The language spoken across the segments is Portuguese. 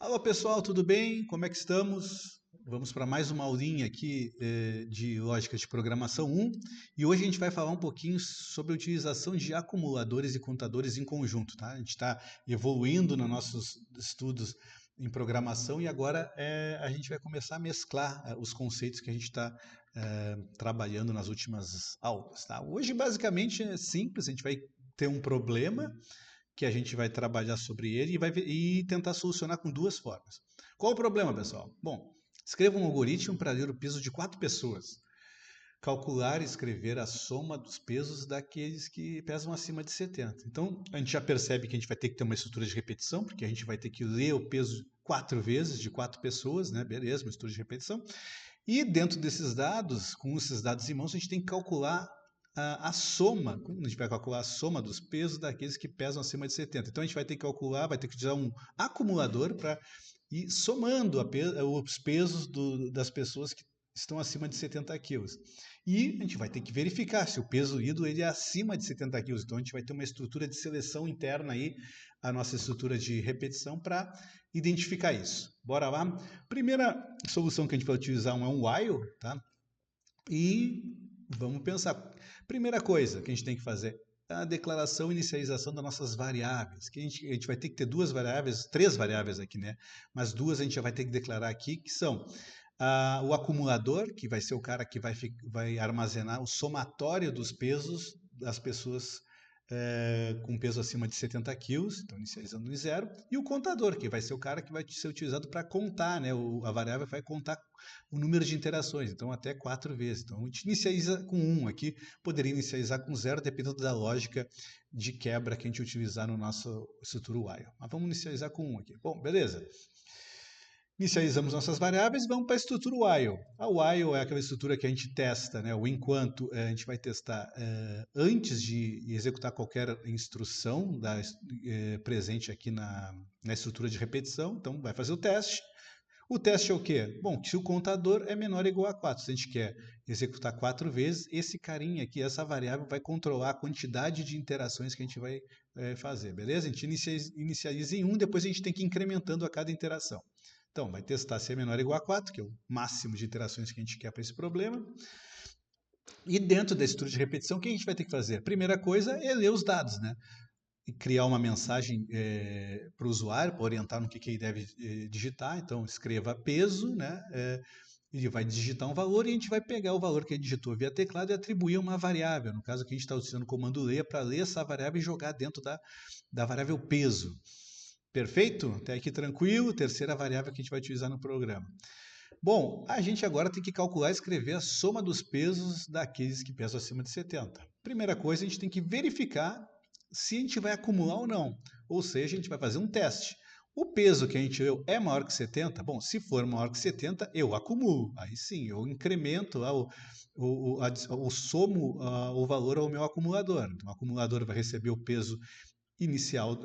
Alô pessoal, tudo bem? Como é que estamos? Vamos para mais uma aulinha aqui de lógica de programação 1 e hoje a gente vai falar um pouquinho sobre a utilização de acumuladores e contadores em conjunto, tá? A gente está evoluindo nos nossos estudos em programação e agora a gente vai começar a mesclar os conceitos que a gente está trabalhando nas últimas aulas, tá? Hoje basicamente é simples, a gente vai ter um problema que a gente vai trabalhar sobre ele e tentar solucionar com duas formas. Qual o problema, pessoal? Bom, escreva um algoritmo para ler o peso de 4 pessoas. Calcular e escrever a soma dos pesos daqueles que pesam acima de 70. Então, a gente já percebe que a gente vai ter que ter uma estrutura de repetição, porque a gente vai ter que ler o peso 4 vezes de 4 pessoas, né? Beleza, uma estrutura de repetição. E dentro desses dados, com esses dados em mãos, a gente tem que calcular a soma, como a gente vai calcular a soma dos pesos daqueles que pesam acima de 70. Então a gente vai ter que calcular, vai ter que usar um acumulador para ir somando os pesos das pessoas que estão acima de 70 quilos. E a gente vai ter que verificar se o peso líquido ele é acima de 70 quilos. Então a gente vai ter uma estrutura de seleção interna aí, a nossa estrutura de repetição para identificar isso. Bora lá? Primeira solução que a gente vai utilizar é um while, tá? E vamos pensar. Primeira coisa que a gente tem que fazer é a declaração e inicialização das nossas variáveis. Que a gente vai ter que ter três variáveis aqui, né? Mas duas a gente já vai ter que declarar aqui, que são o acumulador, que vai ser o cara que vai armazenar o somatório dos pesos das pessoas com peso acima de 70 quilos, então inicializando em zero, e o contador, que vai ser o cara que vai ser utilizado para contar, né? A variável vai contar o número de interações, então até 4 vezes. Então a gente inicializa com 1 aqui, poderia inicializar com 0, dependendo da lógica de quebra que a gente utilizar no nosso estrutura while. Mas vamos inicializar com 1 aqui. Bom, beleza. Inicializamos nossas variáveis e vamos para a estrutura while. A while é aquela estrutura que a gente testa, né? O enquanto a gente vai testar antes de executar qualquer instrução presente aqui na estrutura de repetição. Então, vai fazer o teste. O teste é o quê? Bom, se o contador é menor ou igual a 4. Se a gente quer executar 4 vezes, esse carinha aqui, essa variável, vai controlar a quantidade de interações que a gente vai fazer, beleza? A gente inicializa em 1, depois a gente tem que ir incrementando a cada interação. Então, vai testar se é menor ou igual a 4, que é o máximo de interações que a gente quer para esse problema. E dentro da estrutura de repetição, o que a gente vai ter que fazer? Primeira coisa é ler os dados, né? E criar uma mensagem para o usuário, para orientar no que ele deve digitar. Então, escreva peso, né? Ele vai digitar um valor e a gente vai pegar o valor que ele digitou via teclado e atribuir uma variável. No caso aqui, a gente está utilizando o comando ler para ler essa variável e jogar dentro da variável peso. Perfeito? Até aqui tranquilo. Terceira variável que a gente vai utilizar no programa. Bom, a gente agora tem que calcular e escrever a soma dos pesos daqueles que pesam acima de 70. Primeira coisa, a gente tem que verificar se a gente vai acumular ou não. Ou seja, a gente vai fazer um teste. O peso que a gente deu é maior que 70? Bom, se for maior que 70, eu acumulo. Aí sim, eu incremento lá somo o valor ao meu acumulador. Então, o acumulador vai receber o peso inicial,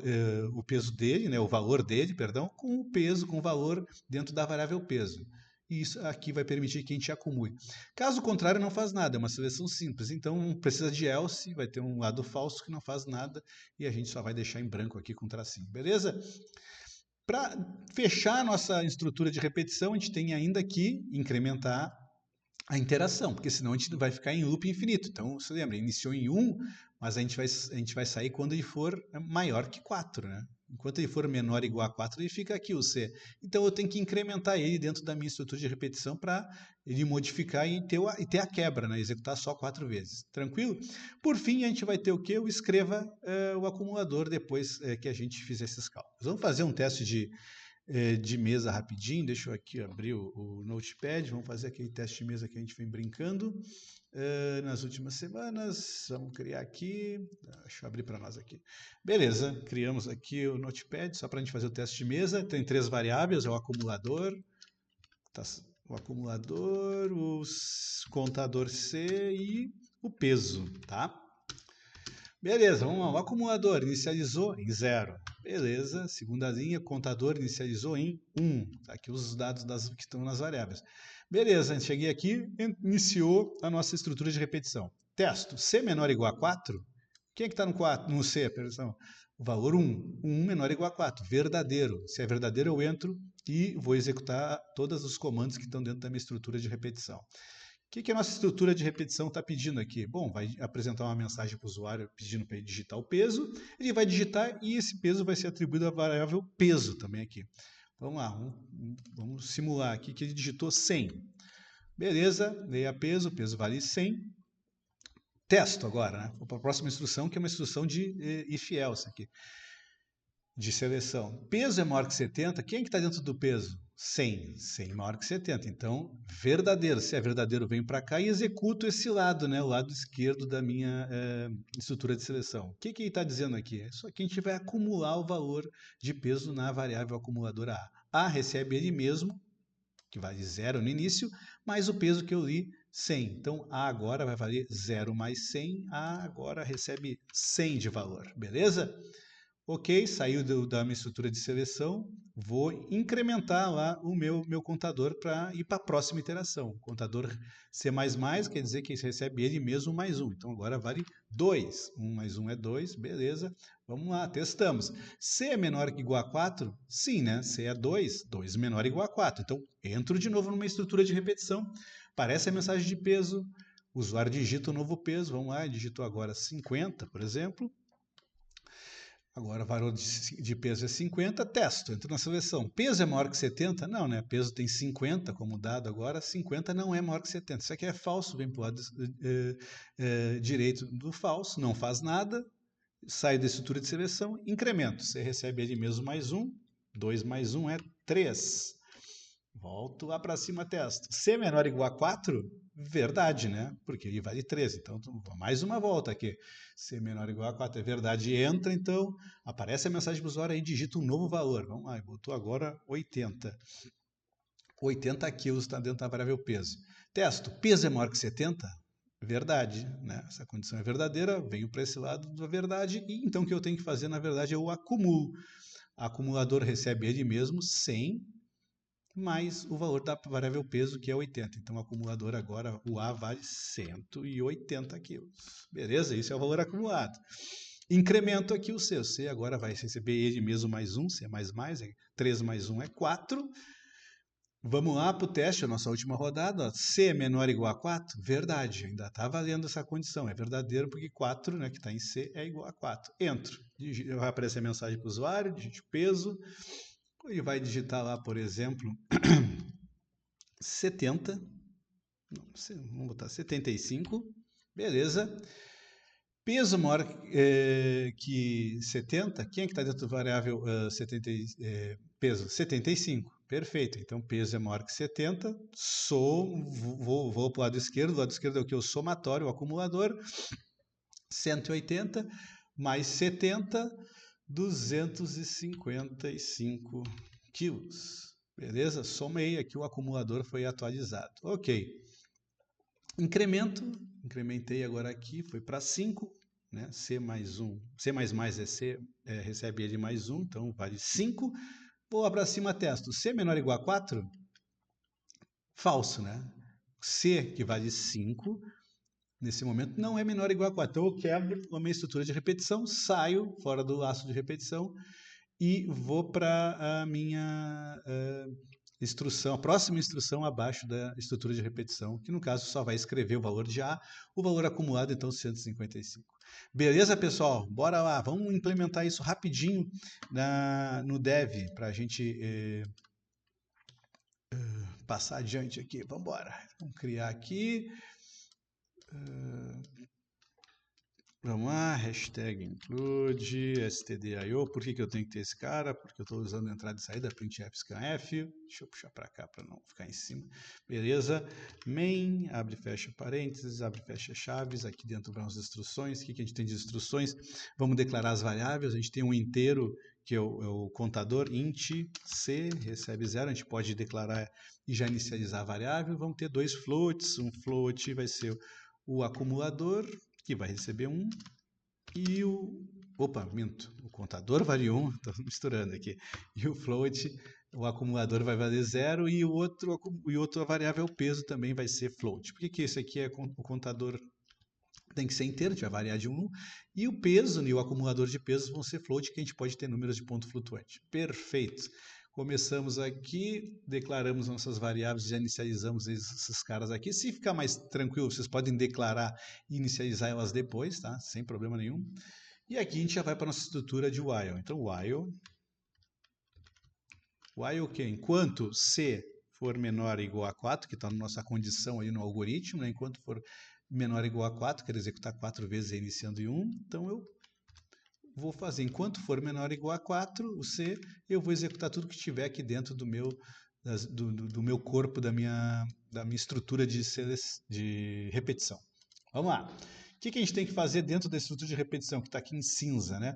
o peso dele, né, o valor dele, perdão, com o peso, com o valor dentro da variável peso. E isso aqui vai permitir que a gente acumule. Caso contrário, não faz nada, é uma seleção simples. Então, precisa de else, vai ter um lado falso que não faz nada e a gente só vai deixar em branco aqui com um tracinho, beleza? Para fechar a nossa estrutura de repetição, a gente tem ainda que incrementar a interação, porque senão a gente vai ficar em loop infinito. Então, você lembra, iniciou em 1, mas a gente vai sair quando ele for maior que 4, né? Enquanto ele for menor ou igual a 4, ele fica aqui, o C. Então, eu tenho que incrementar ele dentro da minha estrutura de repetição para ele modificar e ter a quebra, né? Executar só 4 vezes. Tranquilo? Por fim, a gente vai ter o quê? O escreva o acumulador depois que a gente fizer esses cálculos. Vamos fazer um teste de mesa rapidinho. Deixa eu aqui abrir o Notepad. Vamos fazer aquele teste de mesa que a gente vem brincando nas últimas semanas. Vamos criar aqui. Deixa eu abrir para nós aqui. Beleza, criamos aqui o Notepad só para a gente fazer o teste de mesa. Tem 3 variáveis: é o acumulador, o contador C e o peso, tá? Beleza, vamos lá. O acumulador inicializou em 0. Beleza, segunda linha, contador inicializou em 1. Tá aqui os dados que estão nas variáveis. Beleza, cheguei aqui, iniciou a nossa estrutura de repetição. Testo, C menor ou igual a 4? Quem é que está no C, perdão? o valor 1. 1 menor ou igual a 4. Verdadeiro. Se é verdadeiro, eu entro e vou executar todos os comandos que estão dentro da minha estrutura de repetição. O que a nossa estrutura de repetição está pedindo aqui? Bom, vai apresentar uma mensagem para o usuário pedindo para ele digitar o peso. Ele vai digitar e esse peso vai ser atribuído à variável peso também aqui. Vamos lá, vamos simular aqui que ele digitou 100. Beleza, leia peso, peso vale 100. Testo agora, né? Vou para a próxima instrução, que é uma instrução de if else aqui, de seleção. Peso é maior que 70, quem é que está dentro do peso? 100. 100 maior que 70, então verdadeiro. Se é verdadeiro, venho para cá e executo esse lado, né? O lado esquerdo da minha estrutura de seleção. O que ele está dizendo aqui? É só que a gente vai acumular o valor de peso na variável acumuladora A. A recebe ele mesmo, que vale 0 no início, mais o peso que eu li, 100. Então, A agora vai valer 0 mais 100. A agora recebe 100 de valor, beleza? Ok, saiu da minha estrutura de seleção, vou incrementar lá o meu contador para ir para a próxima iteração. O contador C++ quer dizer que recebe ele mesmo mais 1. Então, agora vale 2. 1 mais 1 é 2, beleza. Vamos lá, testamos. C é menor que igual a 4? Sim, né? C é 2, 2 menor que igual a 4. Então, entro de novo numa estrutura de repetição. Aparece a mensagem de peso, o usuário digita o novo peso. Vamos lá, digitou agora 50, por exemplo. Agora, o valor de peso é 50, testo, entro na seleção. Peso é maior que 70? Não, né? Peso tem 50 como dado agora, 50 não é maior que 70. Isso aqui é falso, vem para o lado direito do falso, não faz nada, sai da estrutura de seleção, incremento. Você recebe ele mesmo mais 1, 2 mais 1 é 3. Volto lá para cima, testo. C menor ou igual a 4? Verdade, né? Porque ele vale 13. Então, mais uma volta aqui. C menor ou igual a 4 é verdade. Entra, então, aparece a mensagem para o usuário aí, digita um novo valor. Vamos lá, botou agora 80. 80 quilos está dentro da variável peso. Testo. Peso é maior que 70? Verdade, né? Essa condição é verdadeira, venho para esse lado da verdade, e então o que eu tenho que fazer, na verdade, eu acumulo. O acumulador recebe ele mesmo 100 mais o valor da variável peso, que é 80. Então, o acumulador agora, o A vale 180 quilos. Beleza? Isso é o valor acumulado. Incremento aqui o C. O C agora vai receber ele mesmo mais 1, C é 3 mais 1 é 4. Vamos lá para o teste, a nossa última rodada. Ó. C é menor ou igual a 4? Verdade, ainda está valendo essa condição. É verdadeiro porque 4, né, que está em C, é igual a 4. Entro. Vai aparecer a mensagem para o usuário, digite o peso. Ele vai digitar lá, por exemplo, 70, vamos botar 75, beleza. Peso maior que 70, quem é que está dentro da variável peso? 75, perfeito. Então, peso é maior que 70, vou para o lado esquerdo é o que? O somatório, o acumulador, 180 mais 70, 255 quilos. Beleza? Somei aqui, o acumulador foi atualizado. Ok. Incrementei agora aqui, foi para 5, né? C mais 1. C mais é C, recebe ele mais 1, então vale 5. Vou lá para cima, testo. C menor ou igual a 4? Falso, né? C, que vale 5, nesse momento, não é menor ou igual a 4. Então, eu quebro a minha estrutura de repetição, saio fora do laço de repetição e vou para a minha instrução, a próxima instrução abaixo da estrutura de repetição, que no caso só vai escrever o valor de A, o valor acumulado, então 155. Beleza, pessoal? Bora lá, vamos implementar isso rapidinho no Dev, para a gente passar adiante aqui. Vamos embora. Vamos criar aqui. Vamos lá, hashtag include stdio. Por que eu tenho que ter esse cara? Porque eu estou usando entrada e saída, printf, scanf. Deixa eu puxar para cá para não ficar em cima. Beleza? Main, abre e fecha parênteses, abre e fecha chaves. Aqui dentro vão as instruções. O que a gente tem de instruções? Vamos declarar as variáveis. A gente tem um inteiro, que é o contador, int c, recebe 0. A gente pode declarar e já inicializar a variável. Vamos ter dois floats. Um float vai ser o acumulador, que vai receber 1, e o contador vale 1, estou misturando aqui, e o float, o acumulador vai valer 0, e outra variável peso também vai ser float. Por que esse aqui é o contador tem que ser inteiro, a gente vai variar de 1. E o peso e o acumulador de pesos vão ser float, que a gente pode ter números de ponto flutuante. Perfeito. Começamos aqui, declaramos nossas variáveis, já inicializamos esses caras aqui. Se ficar mais tranquilo, vocês podem declarar e inicializar elas depois, tá? Sem problema nenhum. E aqui a gente já vai para a nossa estrutura de while. Então, while o quê? Enquanto C for menor ou igual a 4, que está na nossa condição aí no algoritmo, né? Enquanto for menor ou igual a 4, quero executar 4 vezes iniciando em 1, então eu vou fazer, enquanto for menor ou igual a 4, o C, eu vou executar tudo que estiver aqui dentro do meu corpo, da minha estrutura de repetição. Vamos lá. O que a gente tem que fazer dentro da estrutura de repetição, que está aqui em cinza, né?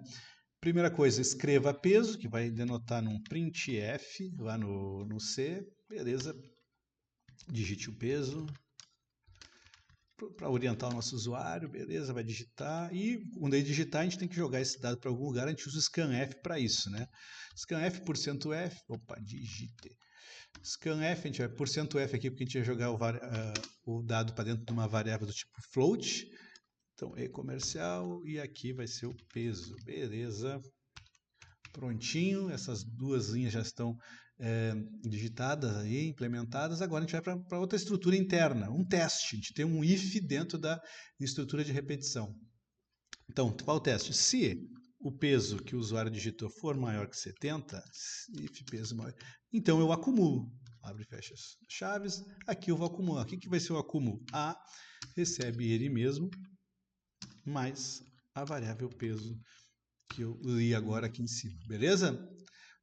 Primeira coisa, escreva peso, que vai denotar num printf lá no C, beleza. Digite o peso para orientar o nosso usuário, beleza, vai digitar. E quando ele digitar, a gente tem que jogar esse dado para algum lugar, a gente usa o scanf para isso, né? Scanf, %f, opa, digite. Scanf, a gente vai %f aqui, porque a gente vai jogar o dado para dentro de uma variável do tipo float. Então, e-comercial, e aqui vai ser o peso, beleza. Prontinho, essas duas linhas já estão digitadas aí, implementadas. Agora a gente vai para outra estrutura interna, um teste. A gente tem um if dentro da estrutura de repetição. Então, qual o teste? Se o peso que o usuário digitou for maior que 70, if peso maior, então eu acumulo. Abre e fecha as chaves. Aqui eu vou acumular. O que vai ser o acúmulo? A recebe ele mesmo, mais a variável peso que eu li agora aqui em cima, beleza?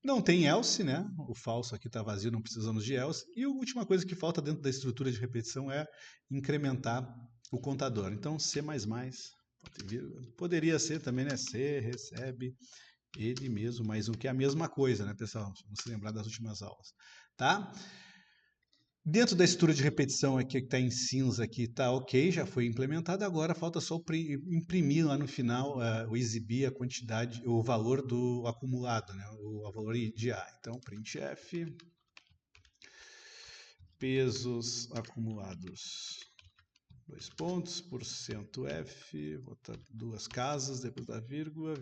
Não tem else, né? O falso aqui está vazio, não precisamos de else. E a última coisa que falta dentro da estrutura de repetição é incrementar o contador. Então, C++, poderia ser também, né? C recebe ele mesmo, mais um, que é a mesma coisa, né, pessoal? Vamos se lembrar das últimas aulas, tá? Dentro da estrutura de repetição aqui que está em cinza aqui, tá ok, já foi implementado, agora falta só imprimir lá no final, ou exibir a quantidade, o valor do acumulado, né, o valor de A. Então, printf, pesos acumulados, 2 pontos, %f, botar 2 casas, depois da vírgula,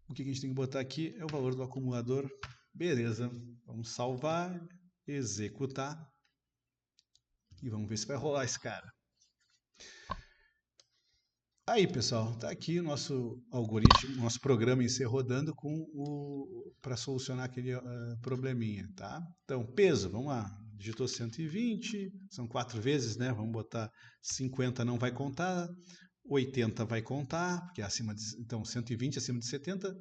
o que a gente tem que botar aqui é o valor do acumulador, beleza, vamos salvar, executar e vamos ver se vai rolar esse cara. Aí, pessoal, tá aqui o nosso algoritmo, nosso programa em C rodando para solucionar aquele probleminha, tá? Então, peso, vamos lá, digitou 120, são 4 vezes, né? Vamos botar 50 não vai contar, 80 vai contar, porque é acima de, então 120 acima de 70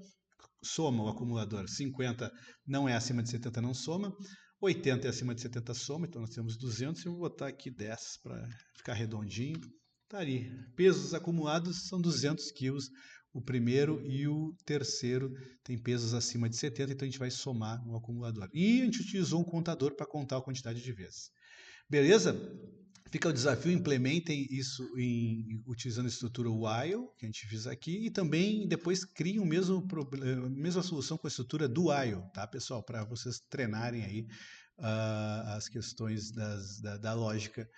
soma o acumulador, 50 não é acima de 70, não soma, 80 é acima de 70, soma, então nós temos 200, eu vou botar aqui 10 para ficar redondinho, tá ali. Pesos acumulados são 200 quilos, o primeiro e o terceiro tem pesos acima de 70, então a gente vai somar o acumulador. E a gente utilizou um contador para contar a quantidade de vezes. Beleza? Fica o desafio, implementem isso utilizando a estrutura while, que a gente fez aqui, e também depois criem a mesma solução com a estrutura do while, tá, pessoal? Para vocês treinarem aí as questões da lógica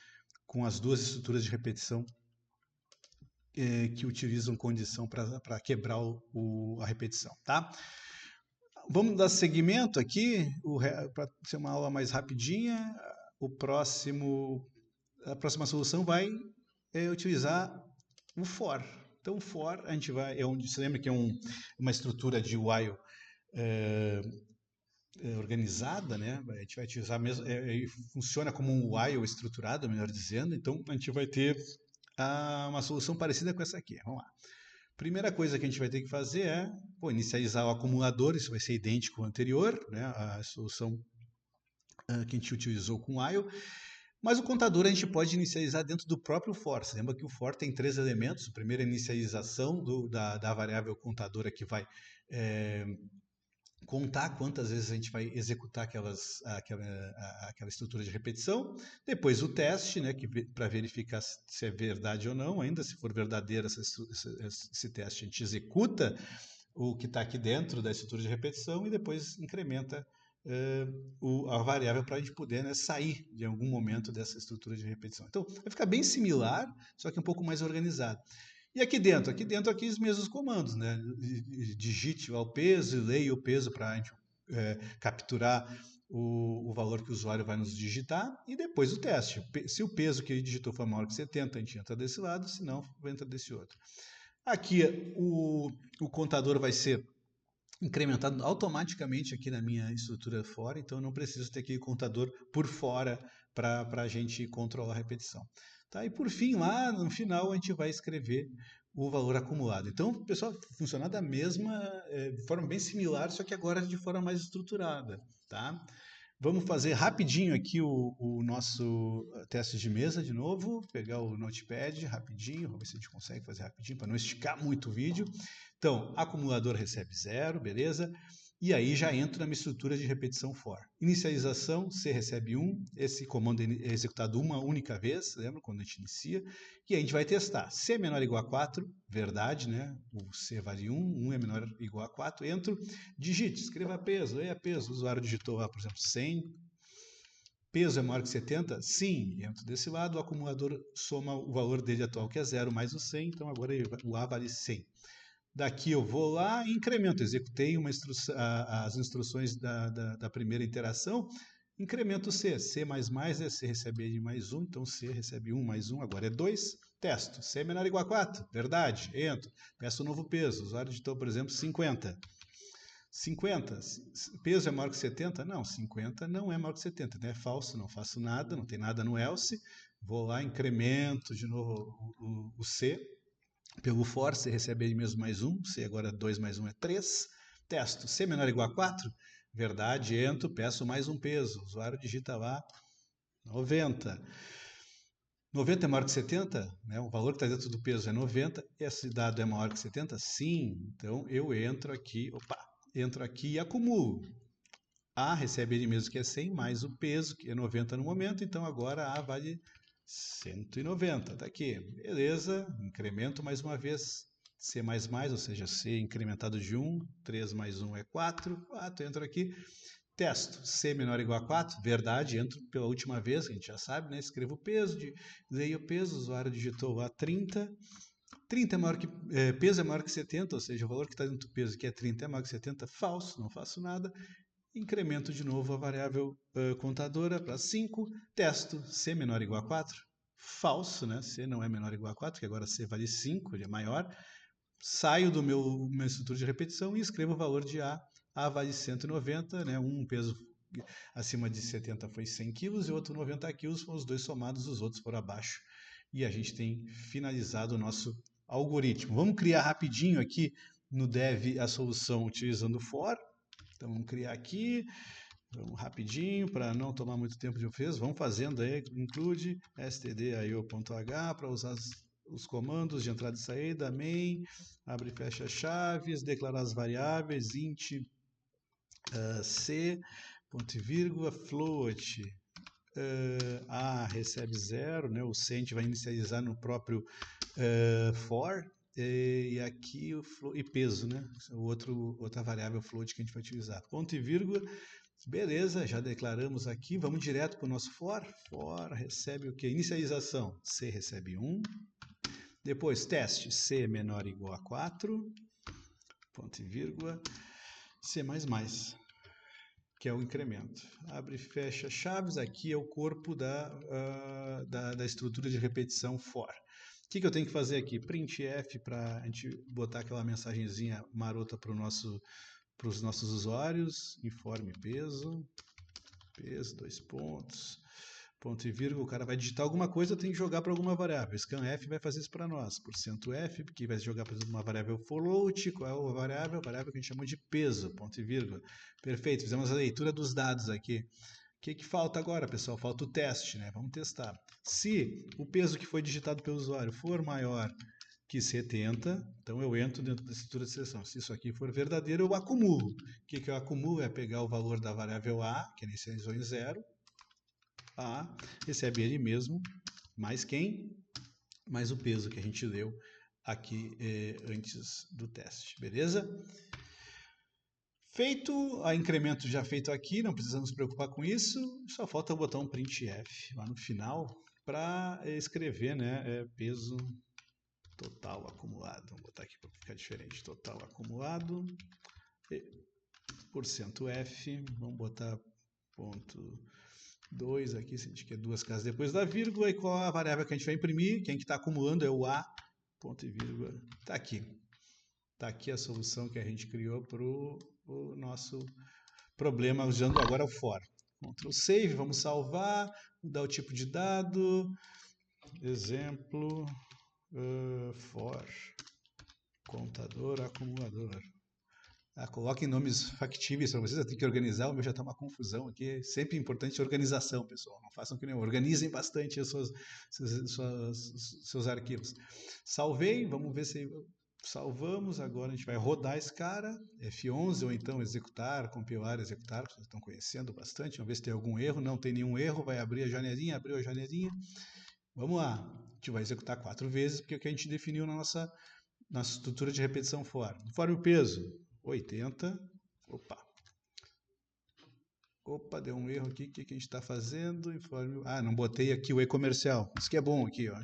com as duas estruturas de repetição que utilizam condição para quebrar a repetição, tá? Vamos dar seguimento aqui, para ser uma aula mais rapidinha. A próxima solução vai utilizar o for. Então, o for, a gente vai, você lembra que é uma estrutura de while organizada, né? A gente vai utilizar mesmo, funciona como um while estruturado, melhor dizendo. Então, a gente vai ter uma solução parecida com essa aqui. Vamos lá. Primeira coisa que a gente vai ter que fazer é inicializar o acumulador, isso vai ser idêntico ao anterior, né? A solução que a gente utilizou com while. Mas o contador a gente pode inicializar dentro do próprio for. Você lembra que o for tem 3 elementos. O primeiro é a inicialização da variável contadora, que vai contar quantas vezes a gente vai executar aquela estrutura de repetição. Depois o teste, né, para verificar se é verdade ou não. Ainda se for verdadeiro esse teste, a gente executa o que está aqui dentro da estrutura de repetição e depois incrementa a variável para a gente poder, né, sair de algum momento dessa estrutura de repetição. Então, vai ficar bem similar, só que um pouco mais organizado. E aqui dentro? Aqui os mesmos comandos, né? Digite lá o peso e leia o peso para a gente capturar o valor que o usuário vai nos digitar e depois o teste. Se o peso que ele digitou for maior que 70, a gente entra desse lado, se não, entra desse outro. Aqui o contador vai ser incrementado automaticamente aqui na minha estrutura fora, então eu não preciso ter aqui o contador por fora para a gente controlar a repetição. Tá? E por fim, lá no final, a gente vai escrever o valor acumulado. Então, pessoal, funciona da mesma, de forma bem similar, só que agora de forma mais estruturada. Tá? Vamos fazer rapidinho aqui o nosso teste de mesa de novo, pegar o notepad rapidinho, vamos ver se a gente consegue fazer rapidinho para não esticar muito o vídeo. Então, acumulador recebe 0, beleza? E aí já entro na minha estrutura de repetição for. Inicialização, C recebe 1, esse comando é executado uma única vez, lembra quando a gente inicia? E a gente vai testar. C é menor ou igual a 4, verdade, né? O C vale 1, 1 é menor ou igual a 4, entro, digite, escreva peso, leia peso, o usuário digitou lá, por exemplo, 100, peso é maior que 70? Sim, entro desse lado, o acumulador soma o valor dele atual, que é 0, mais o 100, então agora o A vale 100. Daqui eu vou lá e incremento, executei as instruções da primeira interação, incremento C, C++ é C recebe de mais 1, então C recebe 1 mais 1, agora é 2, testo, C é menor ou igual a 4, verdade, entro, peço um novo peso, o usuário digitou, por exemplo, 50. 50, peso é maior que 70? Não, 50 não é maior que 70, né? É falso, não faço nada, não tem nada no else, vou lá, incremento de novo o C, pelo for, C recebe ele mesmo mais 1, C agora 2 mais 1 é 3, testo, C menor ou igual a 4, verdade, entro, peço mais um peso, o usuário digita lá 90. 90 é maior que 70, né? O valor que está dentro do peso é 90, esse dado é maior que 70? Sim, então eu entro aqui e acumulo. A recebe ele mesmo que é 100, mais o peso, que é 90 no momento, então agora A vale 190, tá aqui, beleza, incremento mais uma vez, C++, ou seja, C incrementado de 1, 3 mais 1 é 4, 4, entro aqui, testo, C menor ou igual a 4, verdade, entro pela última vez, a gente já sabe, né, escrevo o peso, leio o peso, o usuário digitou lá 30, 30 é maior que, peso é maior que 70, ou seja, o valor que está dentro do peso, que é 30, é maior que 70, falso, não faço nada, incremento de novo a variável contadora para 5, testo, C menor ou igual a 4, falso, né? C não é menor ou igual a 4, que agora C vale 5, ele é maior, saio do meu estrutura de repetição e escrevo o valor de A vale 190, né? Um peso acima de 70 foi 100 quilos e outro 90 quilos, foram os dois somados, os outros foram abaixo. E a gente tem finalizado o nosso algoritmo. Vamos criar rapidinho aqui no dev a solução utilizando for. Então vamos criar aqui, vamos rapidinho, para não tomar muito tempo de vocês, vamos fazendo aí, include stdio.h para usar os comandos de entrada e saída, main, abre e fecha chaves, declarar as variáveis, int c, ponto e vírgula, float, a recebe 0, né? O C a gente vai inicializar no próprio for, e aqui e peso, né? Outra variável float que a gente vai utilizar. Ponto e vírgula, beleza, já declaramos aqui, vamos direto para o nosso for. For recebe o que? Inicialização, C recebe 1. Depois, teste, C menor ou igual a 4. Ponto e vírgula, C++, que é o incremento. Abre e fecha chaves, aqui é o corpo da estrutura de repetição for. O que eu tenho que fazer aqui? Printf para a gente botar aquela mensagenzinha marota para os nossos usuários. Informe peso, 2 pontos, ponto e vírgula. O cara vai digitar alguma coisa, eu tenho que jogar para alguma variável. Scanf vai fazer isso para nós. %f, porque vai jogar, por exemplo, uma variável float. Qual é a variável? A variável que a gente chamou de peso, ponto e vírgula. Perfeito, fizemos a leitura dos dados aqui. O que falta agora, pessoal? Falta o teste, né? Vamos testar. Se o peso que foi digitado pelo usuário for maior que 70, então eu entro dentro da estrutura de seleção. Se isso aqui for verdadeiro, eu acumulo. O que eu acumulo é pegar o valor da variável A, que inicializou em 0, A recebe ele mesmo, mais quem? Mais o peso que a gente leu aqui antes do teste, beleza? Feito a incremento já feito aqui, não precisamos nos preocupar com isso, só falta botar um printf lá no final para escrever, né, peso total acumulado. Vamos botar aqui para ficar diferente, total acumulado, %F, vamos botar ponto 2 aqui, se a gente quer duas casas depois da vírgula, e qual a variável que a gente vai imprimir, quem que está acumulando é o A, ponto e vírgula, está aqui. Está aqui a solução que a gente criou para o nosso problema, usando agora o for. Ctrl Save, vamos salvar, mudar o tipo de dado, exemplo, for, contador, acumulador. Coloquem nomes factíveis para vocês, eu tenho que organizar, o meu já está uma confusão aqui. É sempre importante organização, pessoal. Não façam que nem eu. Organizem bastante os seus arquivos. Salvei, vamos ver se salvamos. Agora a gente vai rodar esse cara, F11, ou então executar, compilar, executar, vocês estão conhecendo bastante. Vamos ver se tem algum erro. Não tem nenhum erro, vai abrir a janelinha, abriu a janelinha. Vamos lá, a gente vai executar 4 vezes, porque é o que a gente definiu na nossa estrutura de repetição for. Conforme o peso, 80. Opa, deu um erro aqui. O que a gente está fazendo? Informe... não botei aqui o e-comercial. Isso que é bom aqui, ó.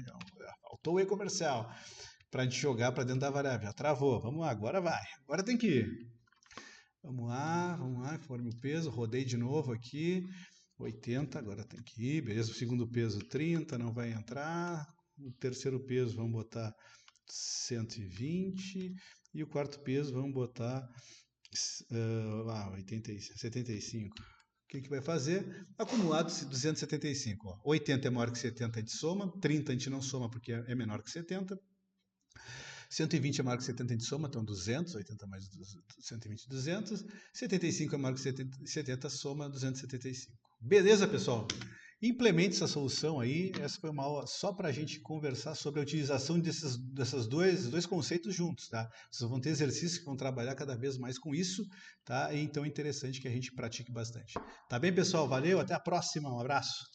Faltou o e-comercial para a gente jogar para dentro da variável. Já travou. Vamos lá, agora vai. Agora tem que ir. Vamos lá. Informe o peso. Rodei de novo aqui. 80, agora tem que ir. Beleza, o segundo peso 30, não vai entrar. O terceiro peso vamos botar 120. E o quarto peso vamos botar 75. O que vai fazer? Acumulado 275. Ó. 80 é maior que 70 de soma, 30 a gente não soma porque é menor que 70. 120 é maior que 70 de soma, então 200, 80 mais 120, 200. 75 é maior que 70, soma 275. Beleza, pessoal? Implemente essa solução aí. Essa foi uma aula só para a gente conversar sobre a utilização desses dois conceitos juntos, tá? Vocês vão ter exercícios que vão trabalhar cada vez mais com isso, tá? E então é interessante que a gente pratique bastante. Tá bem, pessoal? Valeu, até a próxima. Um abraço.